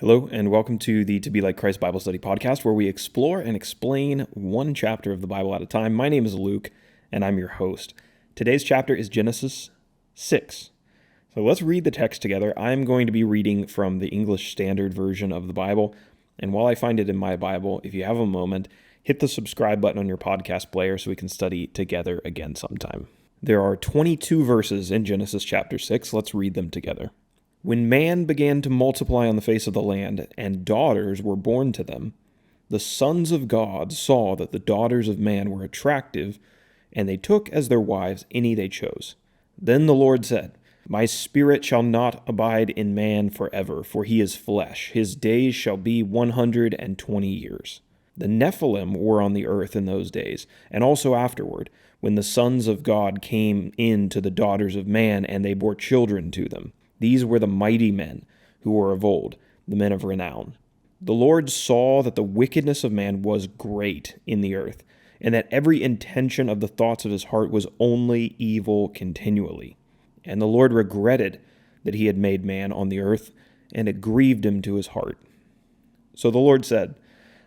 Hello, and welcome to the To Be Like Christ Bible Study podcast, where we explore and explain one chapter of the Bible at a time. My name is Luke, and I'm your host. Today's chapter is Genesis 6. So let's read the text together. I'm going to be reading from the English Standard Version of the Bible, and while I find it in my Bible, if you have a moment, hit the subscribe button on your podcast player so we can study together again sometime. There are 22 verses in Genesis chapter 6. Let's read them together. When man began to multiply on the face of the land, and daughters were born to them, the sons of God saw that the daughters of man were attractive, and they took as their wives any they chose. Then the Lord said, My spirit shall not abide in man forever, for he is flesh. His days shall be 120 years. The Nephilim were on the earth in those days, and also afterward, when the sons of God came in to the daughters of man, and they bore children to them. These were the mighty men who were of old, the men of renown. The Lord saw that the wickedness of man was great in the earth, and that every intention of the thoughts of his heart was only evil continually. And the Lord regretted that he had made man on the earth, and it grieved him to his heart. So the Lord said,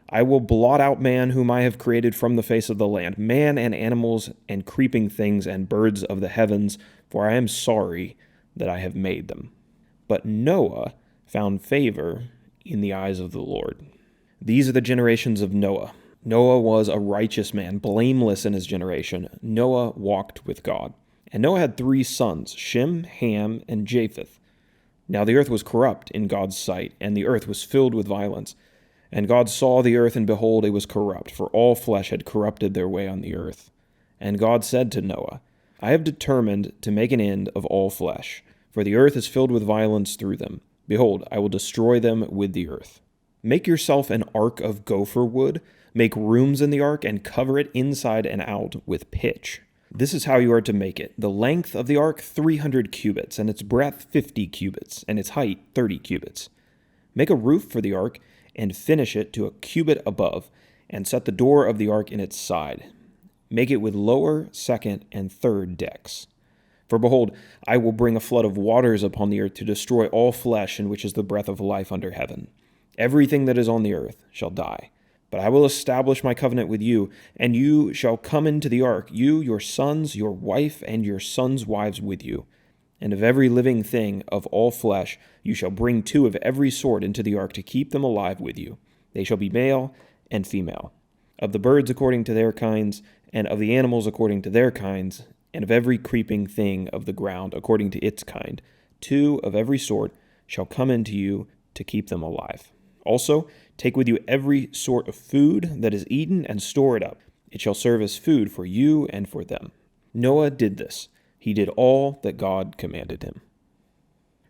I will blot out man whom I have created from the face of the land, man and animals and creeping things and birds of the heavens, for I am sorry that I have made them. But Noah found favor in the eyes of the Lord. These are the generations of Noah. Noah was a righteous man, blameless in his generation. Noah walked with God. And Noah had 3 sons, Shem, Ham, and Japheth. Now the earth was corrupt in God's sight, and the earth was filled with violence. And God saw the earth, and behold, it was corrupt, for all flesh had corrupted their way on the earth. And God said to Noah, I have determined to make an end of all flesh, for the earth is filled with violence through them. Behold, I will destroy them with the earth. Make yourself an ark of gopher wood, make rooms in the ark, and cover it inside and out with pitch. This is how you are to make it. The length of the ark 300 cubits, and its breadth 50 cubits, and its height 30 cubits. Make a roof for the ark, and finish it to a cubit above, and set the door of the ark in its side. Make it with lower, second, and third decks. For behold, I will bring a flood of waters upon the earth to destroy all flesh in which is the breath of life under heaven. Everything that is on the earth shall die. But I will establish my covenant with you, and you shall come into the ark, you, your sons, your wife, and your sons' wives with you. And of every living thing of all flesh you shall bring 2 of every sort into the ark to keep them alive with you. They shall be male and female. Of the birds according to their kinds, and of the animals according to their kinds, and of every creeping thing of the ground according to its kind, 2 of every sort shall come into you to keep them alive. Also, take with you every sort of food that is eaten and store it up. It shall serve as food for you and for them. Noah did this. He did all that God commanded him.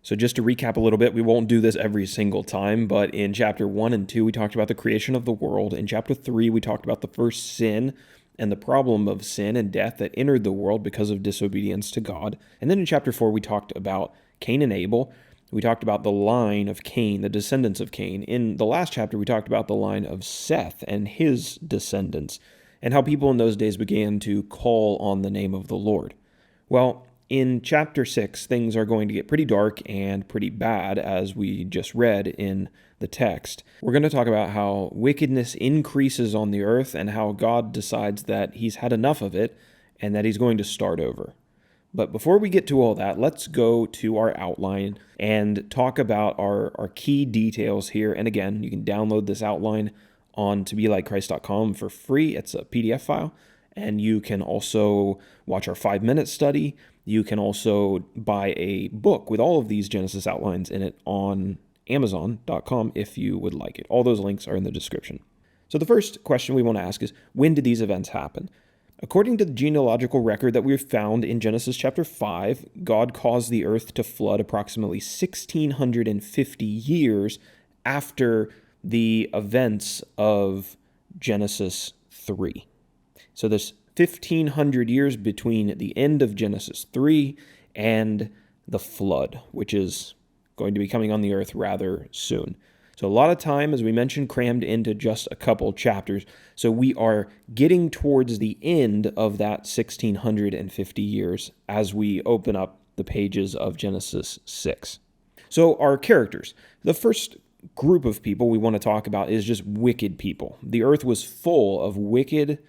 So just to recap a little bit, we won't do this every single time, but in chapter 1 and 2, we talked about the creation of the world. In chapter 3, we talked about the first sin and the problem of sin and death that entered the world because of disobedience to God. And then in chapter 4, we talked about Cain and Abel. We talked about the line of Cain, the descendants of Cain. In the last chapter, we talked about the line of Seth and his descendants, and how people in those days began to call on the name of the Lord. Well, in chapter 6, things are going to get pretty dark and pretty bad, as we just read in the text. We're going to talk about how wickedness increases on the earth and how God decides that he's had enough of it and that he's going to start over. But before we get to all that, let's go to our outline and talk about our key details here. And again, you can download this outline on tobelikechrist.com for free. It's a PDF file. And you can also watch our 5-minute study. You can also buy a book with all of these Genesis outlines in it on Amazon.com if you would like it. All those links are in the description. So the first question we want to ask is, when did these events happen? According to the genealogical record that we've found in Genesis chapter 5, God caused the earth to flood approximately 1,650 years after the events of Genesis 3. So there's 1,500 years between the end of Genesis 3 and the flood, which is going to be coming on the earth rather soon. So a lot of time, as we mentioned, crammed into just a couple chapters. So we are getting towards the end of that 1,650 years as we open up the pages of Genesis 6. So our characters. The first group of people we want to talk about is just wicked people. The earth was full of wicked,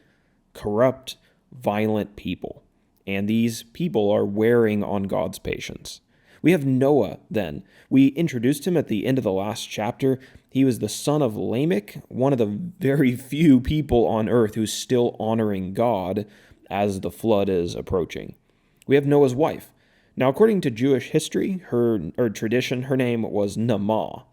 corrupt, violent people, and these people are wearing on God's patience. We have Noah then. We introduced him at the end of the last chapter. He was the son of Lamech, one of the very few people on earth who's still honoring God as the flood is approaching. We have Noah's wife. Now, according to Jewish history, or tradition, her name was Naamah.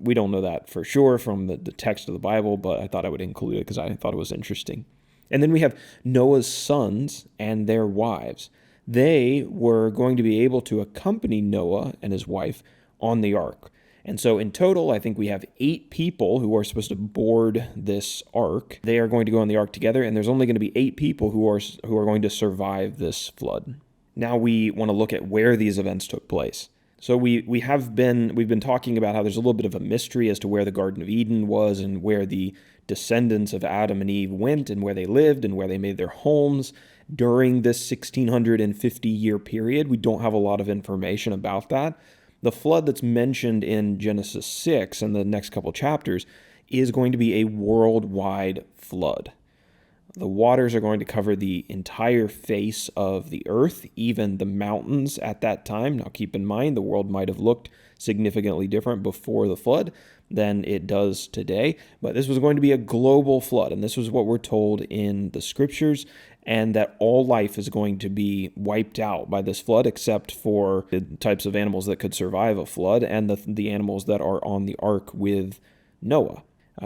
We don't know that for sure from the text of the Bible, but I thought I would include it because I thought it was interesting. And then we have Noah's sons and their wives. They were going to be able to accompany Noah and his wife on the ark. And so in total, I think we have 8 people who are supposed to board this ark. They are going to go on the ark together, and there's only going to be 8 people who are going to survive this flood. Now we want to look at where these events took place. So we've been talking about how there's a little bit of a mystery as to where the Garden of Eden was and where the descendants of Adam and Eve went and where they lived and where they made their homes during this 1650-year period. We don't have a lot of information about that. The flood that's mentioned in Genesis 6 and the next couple chapters is going to be a worldwide flood. The waters are going to cover the entire face of the earth, even the mountains at that time. Now, keep in mind, the world might have looked significantly different before the flood than it does today, but this was going to be a global flood, and this was what we're told in the scriptures, and that all life is going to be wiped out by this flood except for the types of animals that could survive a flood and the animals that are on the ark with Noah.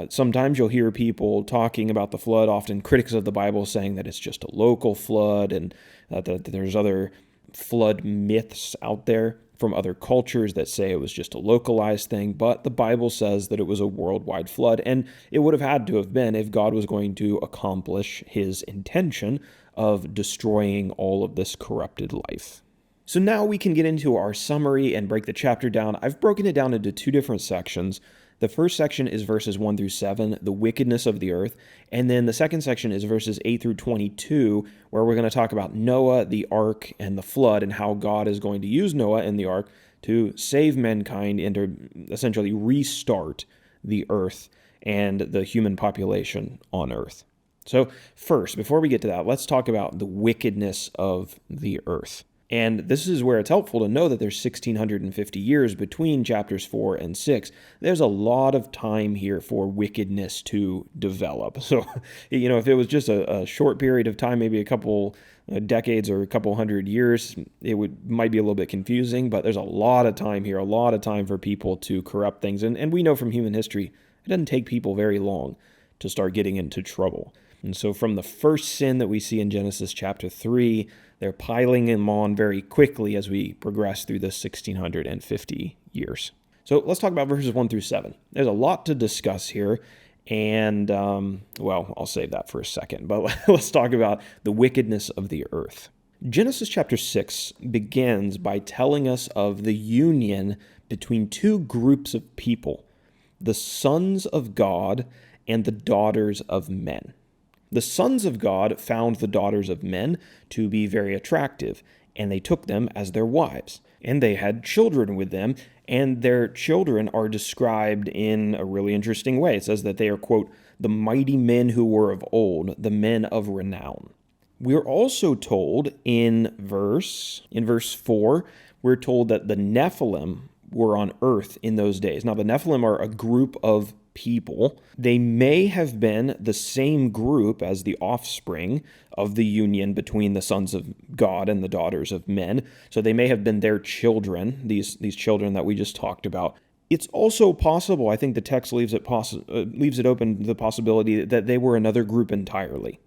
Sometimes you'll hear people talking about the flood, often critics of the Bible, saying that it's just a local flood and that there's other flood myths out there from other cultures that say it was just a localized thing. But the Bible says that it was a worldwide flood, and it would have had to have been if God was going to accomplish his intention of destroying all of this corrupted life. So now we can get into our summary and break the chapter down. I've broken it down into 2 different sections. The first section is verses 1 through 7, the wickedness of the earth. And then the second section is verses 8 through 22, where we're going to talk about Noah, the ark, and the flood, and how God is going to use Noah and the ark to save mankind and to essentially restart the earth and the human population on earth. So first, before we get to that, let's talk about the wickedness of the earth. And this is where it's helpful to know that there's 1650 years between chapters 4 and 6. There's a lot of time here for wickedness to develop. So, if it was just a short period of time, maybe a couple decades or a couple hundred years, might be a little bit confusing, but there's a lot of time here, a lot of time for people to corrupt things. And we know from human history, it doesn't take people very long to start getting into trouble. And so from the first sin that we see in Genesis chapter 3, they're piling them on very quickly as we progress through this 1650 years. So let's talk about verses 1 through 7. There's a lot to discuss here, and, I'll save that for a second, but let's talk about the wickedness of the earth. Genesis chapter 6 begins by telling us of the union between 2 groups of people, the sons of God and the daughters of men. The sons of God found the daughters of men to be very attractive, and they took them as their wives. And they had children with them, and their children are described in a really interesting way. It says that they are, quote, the mighty men who were of old, the men of renown. We're also told in verse 4, we're told that the Nephilim were on earth in those days. Now, the Nephilim are a group of people. They may have been the same group as the offspring of the union between the sons of God and the daughters of men. So they may have been their children, these children that we just talked about. It's also possible, I think the text leaves it open to the possibility that they were another group entirely.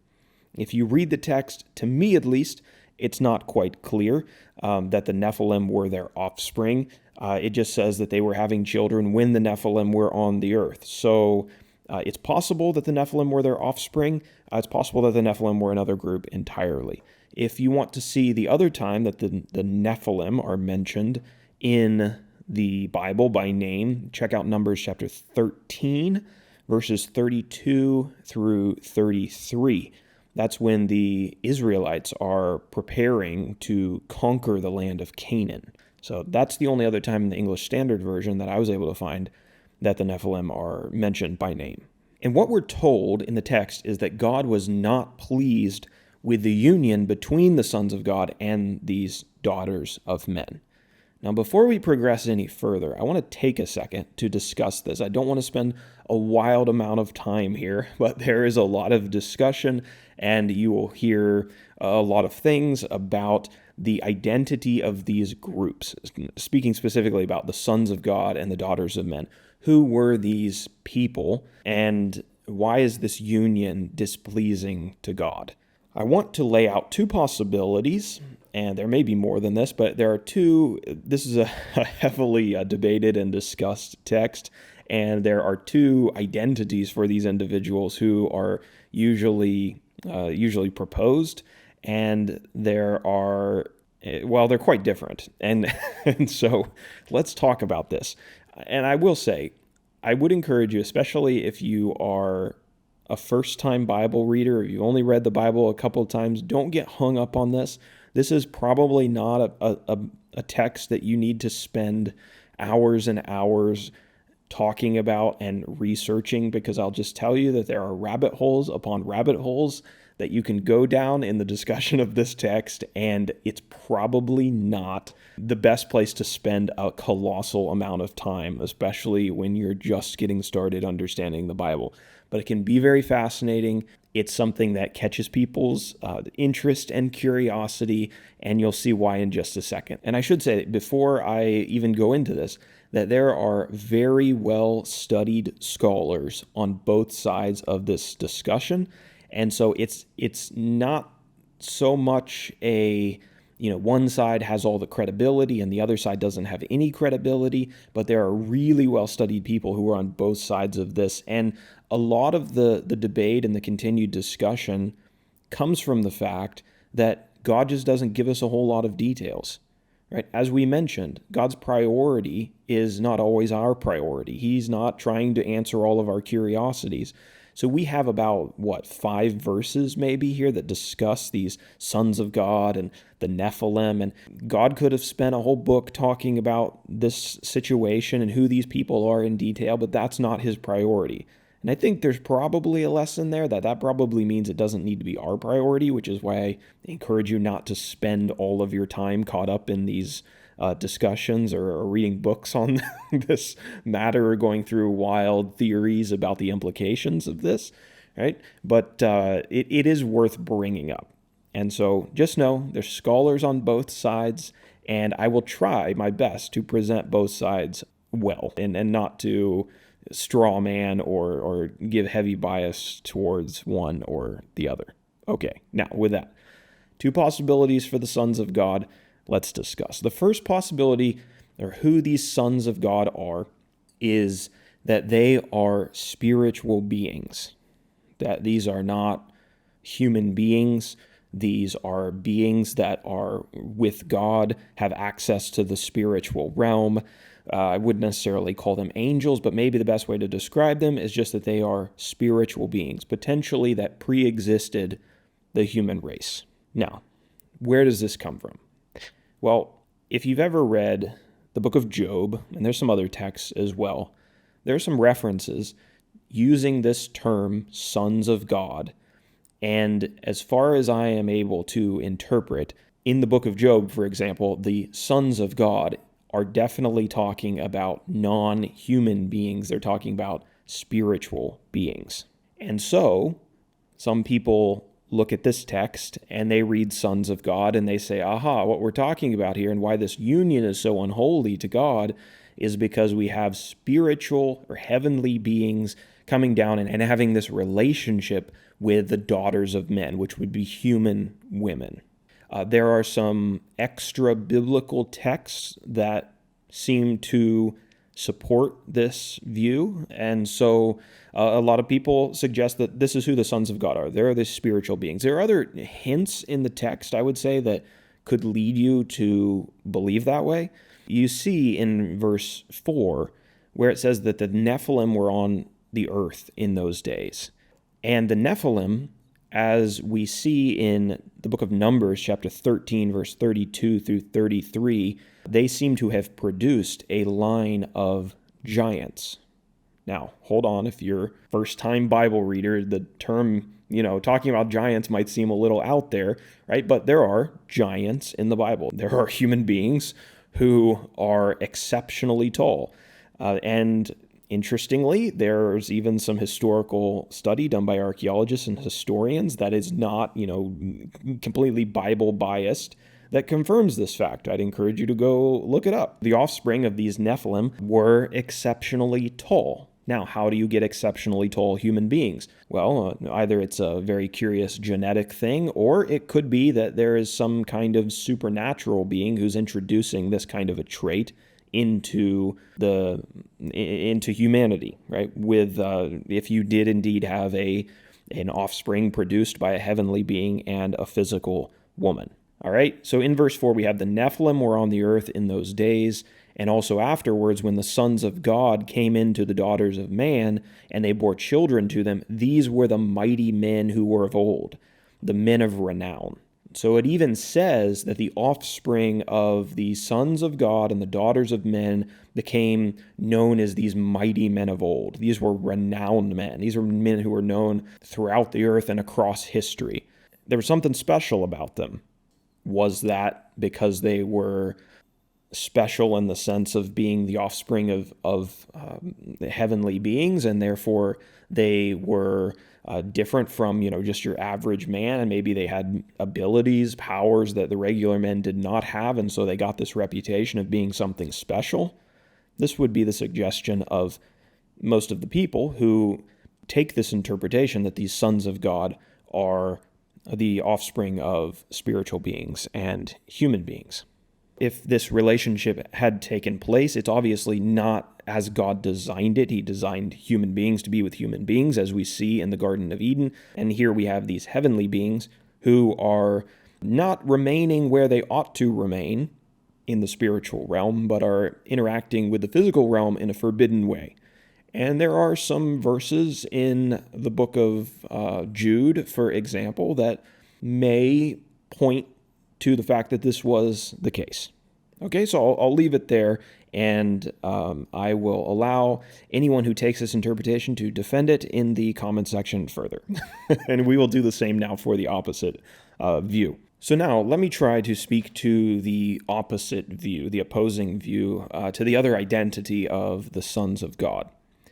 If you read the text, to me at least, it's not quite clear that the Nephilim were their offspring. It just says that they were having children when the Nephilim were on the earth. So it's possible that the Nephilim were their offspring. It's possible that the Nephilim were another group entirely. If you want to see the other time that the Nephilim are mentioned in the Bible by name, check out Numbers chapter 13, verses 32 through 33. That's when the Israelites are preparing to conquer the land of Canaan. So that's the only other time in the English Standard Version that I was able to find that the Nephilim are mentioned by name. And what we're told in the text is that God was not pleased with the union between the sons of God and these daughters of men. Now, before we progress any further, I want to take a second to discuss this. I don't want to spend a wild amount of time here, but there is a lot of discussion, and you will hear a lot of things about the identity of these groups, speaking specifically about the sons of God and the daughters of men. Who were these people, and why is this union displeasing to God? I want to lay out two possibilities, and there may be more than this, but there are two. This is a heavily debated and discussed text, and there are two identities for these individuals who are usually proposed, and they're quite different. And, and so let's talk about this. And I will say, I would encourage you, especially if you are a first-time Bible reader, or you've only read the Bible a couple of times, don't get hung up on this. This is probably not a text that you need to spend hours and hours talking about and researching, because I'll just tell you that there are rabbit holes upon rabbit holes that you can go down in the discussion of this text, and it's probably not the best place to spend a colossal amount of time, especially when you're just getting started understanding the Bible. But it can be very fascinating. It's something that catches people's interest and curiosity, and you'll see why in just a second. And I should say, before I even go into this, that there are very well-studied scholars on both sides of this discussion. And so it's not so much one side has all the credibility and the other side doesn't have any credibility, but there are really well-studied people who are on both sides of this. And a lot of the debate and the continued discussion comes from the fact that God just doesn't give us a whole lot of details, right? As we mentioned, God's priority is not always our priority. He's not trying to answer all of our curiosities. So we have about, 5 verses maybe here that discuss these sons of God and the Nephilim. And God could have spent a whole book talking about this situation and who these people are in detail, but that's not his priority. And I think there's probably a lesson there that probably means it doesn't need to be our priority, which is why I encourage you not to spend all of your time caught up in these discussions or reading books on this matter or going through wild theories about the implications of this, right? But it is worth bringing up. And so just know there's scholars on both sides, and I will try my best to present both sides well and not to straw man or give heavy bias towards one or the other. Okay, now with that, two possibilities for the sons of God. Let's discuss. The first possibility, or who these sons of God are, is that they are spiritual beings, that these are not human beings. These are beings that are with God, have access to the spiritual realm. I wouldn't necessarily call them angels, but maybe the best way to describe them is just that they are spiritual beings, potentially that pre-existed the human race. Now, where does this come from? Well, if you've ever read the book of Job, and there's some other texts as well, there are some references using this term, sons of God. And as far as I am able to interpret, in the book of Job, for example, the sons of God are definitely talking about non-human beings. They're talking about spiritual beings. And so some people look at this text and they read sons of God and they say, aha, what we're talking about here and why this union is so unholy to God is because we have spiritual or heavenly beings coming down and having this relationship with the daughters of men, which would be human women. There are some extra biblical texts that seem to support this view, and so a lot of people suggest that this is who the sons of God are. They're the spiritual beings. There are other hints in the text, I would say, that could lead you to believe that way. You see in verse 4 where it says that the Nephilim were on the earth in those days. And the Nephilim, as we see in the book of Numbers, chapter 13, verse 32 through 33, they seem to have produced a line of giants. Now, hold on, if you're first-time Bible reader, the term, talking about giants might seem a little out there, right? But there are giants in the Bible. There are human beings who are exceptionally tall. And interestingly, there's even some historical study done by archaeologists and historians that is not, completely Bible biased that confirms this fact. I'd encourage you to go look it up. The offspring of these Nephilim were exceptionally tall. Now, how do you get exceptionally tall human beings? Well, either it's a very curious genetic thing, or it could be that there is some kind of supernatural being who's introducing this kind of a trait into humanity, right? With if you did indeed have an offspring produced by a heavenly being and a physical woman. All right, so in verse 4, we have the Nephilim were on the earth in those days, and also afterwards when the sons of God came into the daughters of man, and they bore children to them, these were the mighty men who were of old, the men of renown. So it even says that the offspring of the sons of God and the daughters of men became known as these mighty men of old. These were renowned men. These were men who were known throughout the earth and across history. There was something special about them. Was that because they were special in the sense of being the offspring of heavenly beings, and therefore they were different from, just your average man, and maybe they had abilities, powers that the regular men did not have, and so they got this reputation of being something special? This would be the suggestion of most of the people who take this interpretation that these sons of God are the offspring of spiritual beings and human beings. If this relationship had taken place, it's obviously not as God designed it. He designed human beings to be with human beings, as we see in the Garden of Eden. And here we have these heavenly beings who are not remaining where they ought to remain in the spiritual realm, but are interacting with the physical realm in a forbidden way. And there are some verses in the book of Jude, for example, that may point to the fact that this was the case. Okay, so I'll leave it there, and I will allow anyone who takes this interpretation to defend it in the comment section further. And we will do the same now for the opposite view. So now let me try to speak to the opposite view, the opposing view, to the other identity of the sons of God.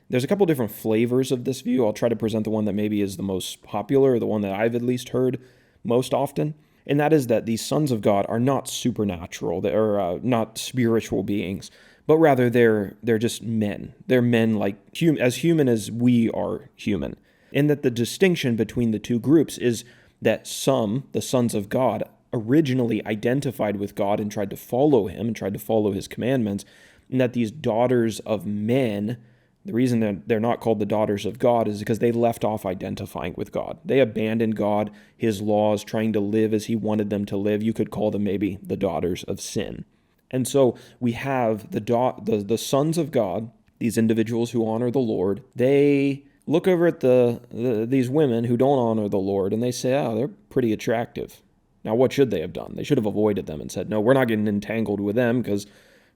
There's a couple different flavors of this view. I'll try to present the one that maybe is the most popular, the one that I've at least heard most often, and that is that these sons of God are not supernatural, they're not spiritual beings, but rather they're just men. They're men like as human as we are human, and that the distinction between the two groups is that some, the sons of God, originally identified with God and tried to follow him and tried to follow his commandments, and that these daughters of men, the reason they're not called the daughters of God is because they left off identifying with God. They abandoned God, his laws, trying to live as he wanted them to live. You could call them maybe the daughters of sin. And so we have the sons of God, these individuals who honor the Lord. They look over at these women who don't honor the Lord, and they say, oh, they're pretty attractive. Now, what should they have done? They should have avoided them and said, no, we're not getting entangled with them because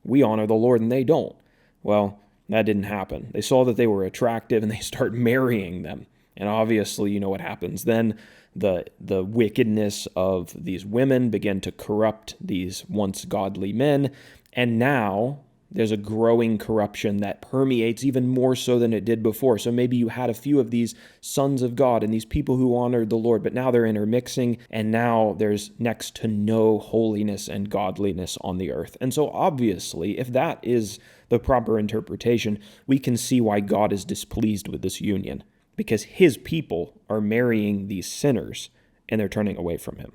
we honor the Lord and they don't. Well, that didn't happen. They saw that they were attractive and they start marrying them. And obviously, you know what happens then. The wickedness of these women began to corrupt these once godly men. And now there's a growing corruption that permeates even more so than it did before. So maybe you had a few of these sons of God and these people who honored the Lord, but now they're intermixing, and now there's next to no holiness and godliness on the earth. And so obviously, if that is the proper interpretation, we can see why God is displeased with this union, because his people are marrying these sinners and they're turning away from him.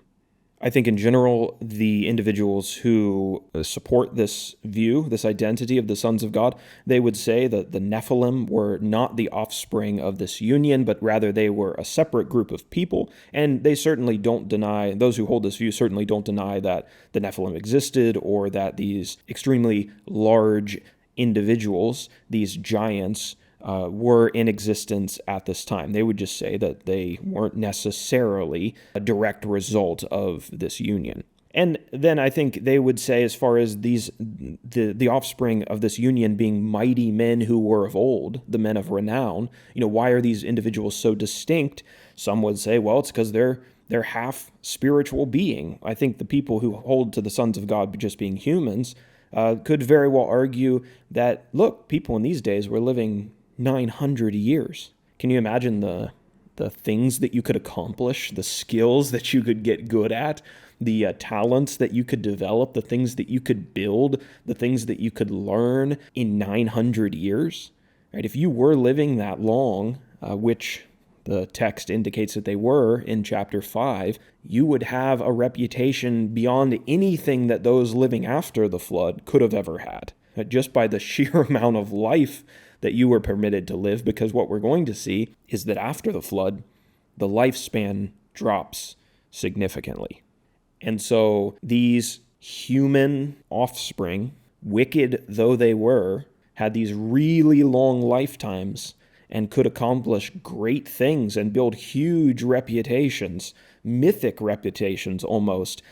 I think in general, the individuals who support this view, this identity of the sons of God, they would say that the Nephilim were not the offspring of this union, but rather they were a separate group of people. And they certainly don't deny, those who hold this view certainly don't deny that the Nephilim existed or that these extremely large individuals, these giants, were in existence at this time. They would just say that they weren't necessarily a direct result of this union. And then I think they would say, as far as the offspring of this union being mighty men who were of old, the men of renown, why are these individuals so distinct? Some would say, well, it's because they're half spiritual being. I think the people who hold to the sons of God just being humans could very well argue that, look, people in these days were living 900 years. Can you imagine the things that you could accomplish, the skills that you could get good at, the talents that you could develop, the things that you could build, the things that you could learn in 900 years? Right? If you were living that long, which the text indicates that they were in chapter 5, you would have a reputation beyond anything that those living after the flood could have ever had, just by the sheer amount of life that you were permitted to live, because what we're going to see is that after the flood, the lifespan drops significantly. And so these human offspring, wicked though they were, had these really long lifetimes and could accomplish great things and build huge reputations, mythic reputations almost,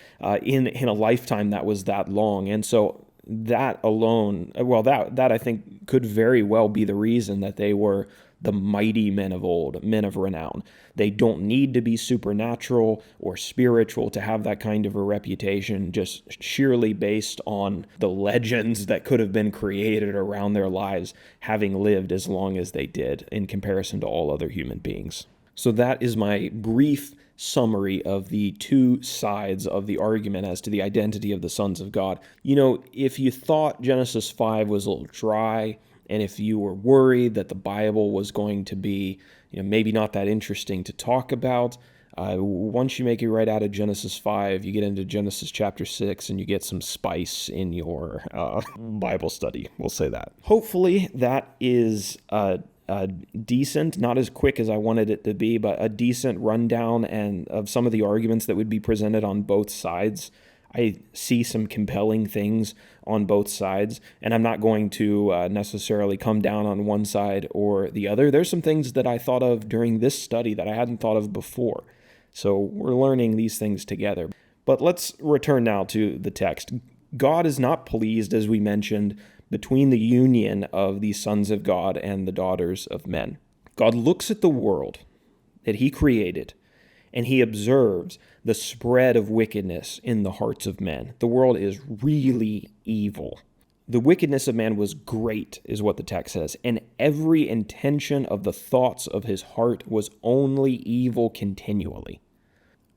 in a lifetime that was that long. And so that alone, that I think could very well be the reason that they were the mighty men of old, men of renown. They don't need to be supernatural or spiritual to have that kind of a reputation, just sheerly based on the legends that could have been created around their lives, having lived as long as they did in comparison to all other human beings. So that is my brief summary of the two sides of the argument as to the identity of the sons of God. If you thought Genesis 5 was a little dry, and if you were worried that the Bible was going to be, maybe not that interesting to talk about, once you make it right out of Genesis 5, you get into Genesis chapter 6, and you get some spice in your Bible study. We'll say that. Hopefully that is decent, not as quick as I wanted it to be, but a decent rundown and of some of the arguments that would be presented on both sides. I see some compelling things on both sides, and I'm not going to necessarily come down on one side or the other. There's some things that I thought of during this study that I hadn't thought of before. So we're learning these things together. But let's return now to the text. God is not pleased, as we mentioned, between the union of the sons of God and the daughters of men. God looks at the world that he created, and he observes the spread of wickedness in the hearts of men. The world is really evil. The wickedness of man was great, is what the text says, and every intention of the thoughts of his heart was only evil continually.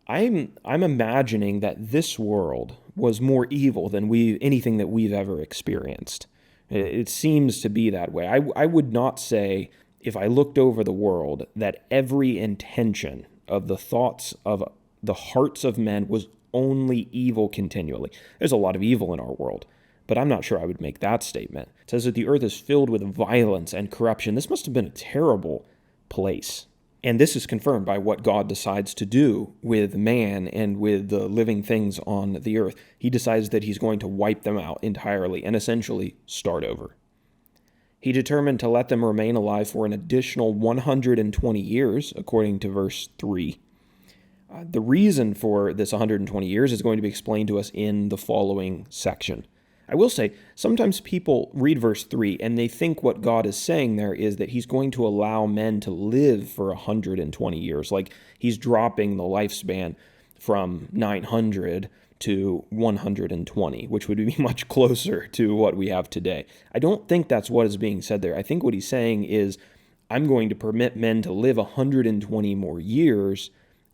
I'm imagining that this world was more evil than anything that we've ever experienced. It seems to be that way. I would not say, if I looked over the world, that every intention of the thoughts of the hearts of men was only evil continually. There's a lot of evil in our world, but I'm not sure I would make that statement. It says that the earth is filled with violence and corruption. This must have been a terrible place. And this is confirmed by what God decides to do with man and with the living things on the earth. He decides that he's going to wipe them out entirely and essentially start over. He determined to let them remain alive for an additional 120 years, according to verse 3. The reason for this 120 years is going to be explained to us in the following section. I will say, sometimes people read verse 3 and they think what God is saying there is that he's going to allow men to live for 120 years, like he's dropping the lifespan from 900 to 120, which would be much closer to what we have today. I don't think that's what is being said there. I think what he's saying is, I'm going to permit men to live 120 more years,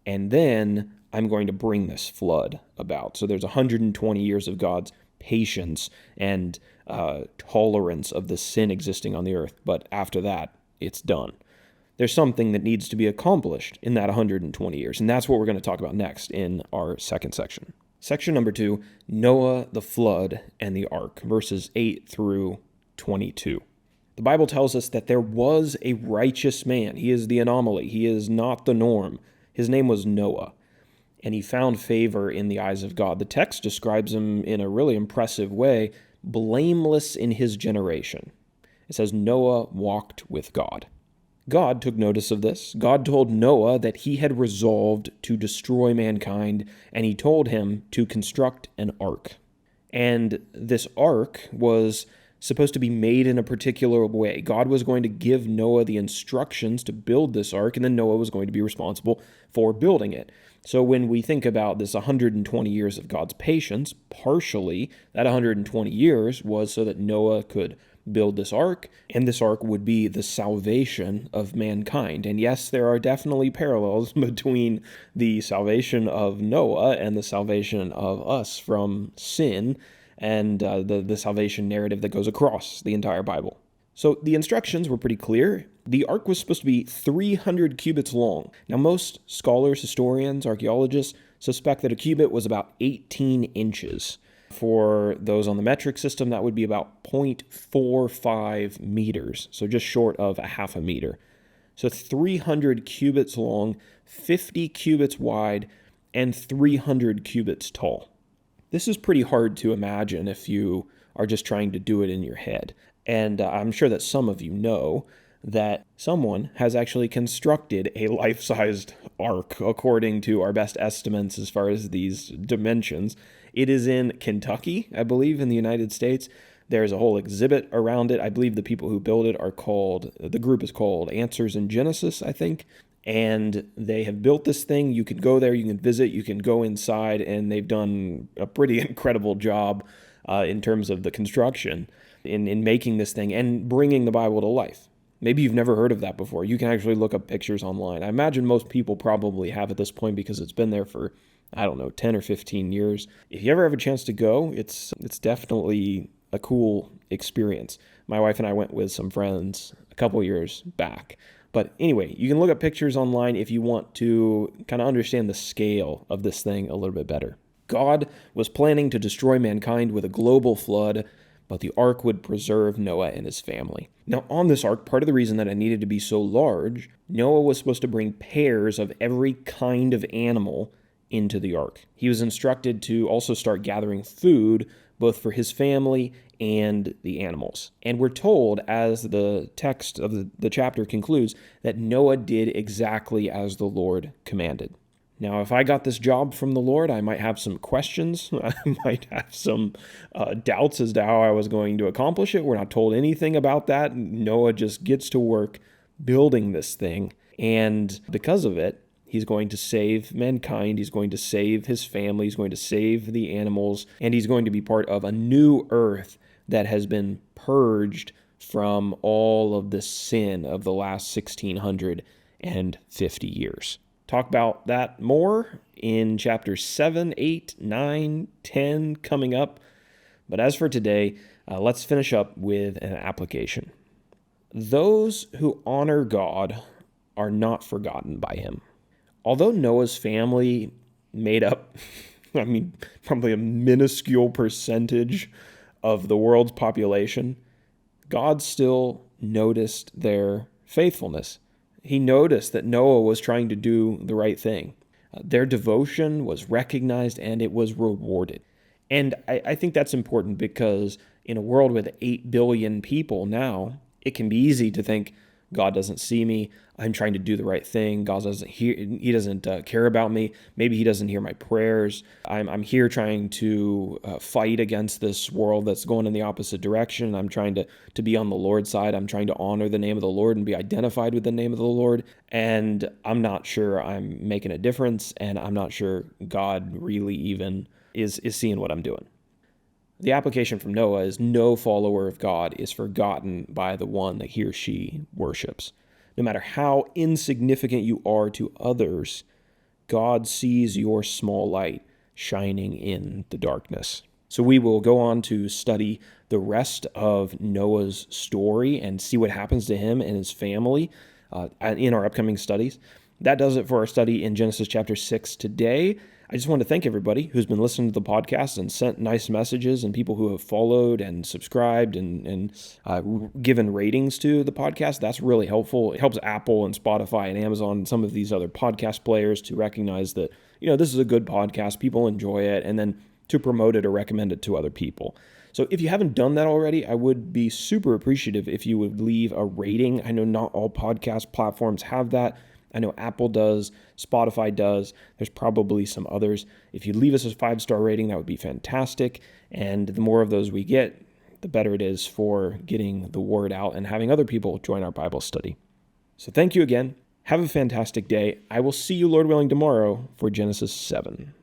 and then I'm going to bring this flood about. So there's 120 years of God's patience and tolerance of the sin existing on the earth. But after that, it's done. There's something that needs to be accomplished in that 120 years. And that's what we're going to talk about next in our second section. Section number 2, Noah, the flood, and the ark, verses 8 through 22. The Bible tells us that there was a righteous man. He is the anomaly. He is not the norm. His name was Noah, and he found favor in the eyes of God. The text describes him in a really impressive way, blameless in his generation. It says Noah walked with God. God took notice of this. God told Noah that he had resolved to destroy mankind, and he told him to construct an ark. And this ark was supposed to be made in a particular way. God was going to give Noah the instructions to build this ark, and then Noah was going to be responsible for building it. So when we think about this 120 years of God's patience, partially that 120 years was so that Noah could build this ark, and this ark would be the salvation of mankind. And yes, there are definitely parallels between the salvation of Noah and the salvation of us from sin, and the salvation narrative that goes across the entire Bible. So the instructions were pretty clear. The ark was supposed to be 300 cubits long. Now, most scholars, historians, archaeologists suspect that a cubit was about 18 inches. For those on the metric system, that would be about 0.45 meters, so just short of a half a meter. So 300 cubits long, 50 cubits wide, and 300 cubits tall. This is pretty hard to imagine if you are just trying to do it in your head. And I'm sure that some of you know that someone has actually constructed a life-sized ark according to our best estimates as far as these dimensions. It is in Kentucky, I believe, in the United States. There's a whole exhibit around it. I believe the people who build it the group is called Answers in Genesis, I think. And they have built this thing. You can go there, you can visit, you can go inside, and they've done a pretty incredible job in terms of the construction in making this thing and bringing the Bible to life. Maybe you've never heard of that before. You can actually look up pictures online. I imagine most people probably have at this point because it's been there for, 10 or 15 years. If you ever have a chance to go, it's definitely a cool experience. My wife and I went with some friends a couple years back. But anyway, you can look up pictures online if you want to kind of understand the scale of this thing a little bit better. God was planning to destroy mankind with a global flood, but the ark would preserve Noah and his family. Now, on this ark, part of the reason that it needed to be so large, Noah was supposed to bring pairs of every kind of animal into the ark. He was instructed to also start gathering food, both for his family and the animals. And we're told, as the text of the chapter concludes, that Noah did exactly as the Lord commanded. Now, if I got this job from the Lord, I might have some questions. I might have some doubts as to how I was going to accomplish it. We're not told anything about that. Noah just gets to work building this thing. And because of it, he's going to save mankind. He's going to save his family. He's going to save the animals. And he's going to be part of a new earth that has been purged from all of the sin of the last 1,650 years. Talk about that more in chapters 7, 8, 9, 10 coming up. But as for today, let's finish up with an application. Those who honor God are not forgotten by him. Although Noah's family made up, probably a minuscule percentage of the world's population, God still noticed their faithfulness. He noticed that Noah was trying to do the right thing. Their devotion was recognized and it was rewarded. And I think that's important because in a world with 8 billion people now, it can be easy to think, God doesn't see me. I'm trying to do the right thing. God doesn't hear. He doesn't care about me. Maybe he doesn't hear my prayers. I'm here trying to fight against this world that's going in the opposite direction. I'm trying to be on the Lord's side. I'm trying to honor the name of the Lord and be identified with the name of the Lord. And I'm not sure I'm making a difference. And I'm not sure God really even is seeing what I'm doing. The application from Noah is no follower of God is forgotten by the one that he or she worships. No matter how insignificant you are to others, God sees your small light shining in the darkness. So we will go on to study the rest of Noah's story and see what happens to him and his family in our upcoming studies. That does it for our study in Genesis chapter 6 today. I just want to thank everybody who's been listening to the podcast and sent nice messages, and people who have followed and subscribed and given ratings to the podcast. That's really helpful. It helps Apple and Spotify and Amazon and some of these other podcast players to recognize that, this is a good podcast, people enjoy it, and then to promote it or recommend it to other people. So if you haven't done that already, I would be super appreciative if you would leave a rating. I know not all podcast platforms have that. I know Apple does, Spotify does. There's probably some others. If you leave us a 5-star rating, that would be fantastic. And the more of those we get, the better it is for getting the word out and having other people join our Bible study. So thank you again. Have a fantastic day. I will see you, Lord willing, tomorrow for Genesis 7.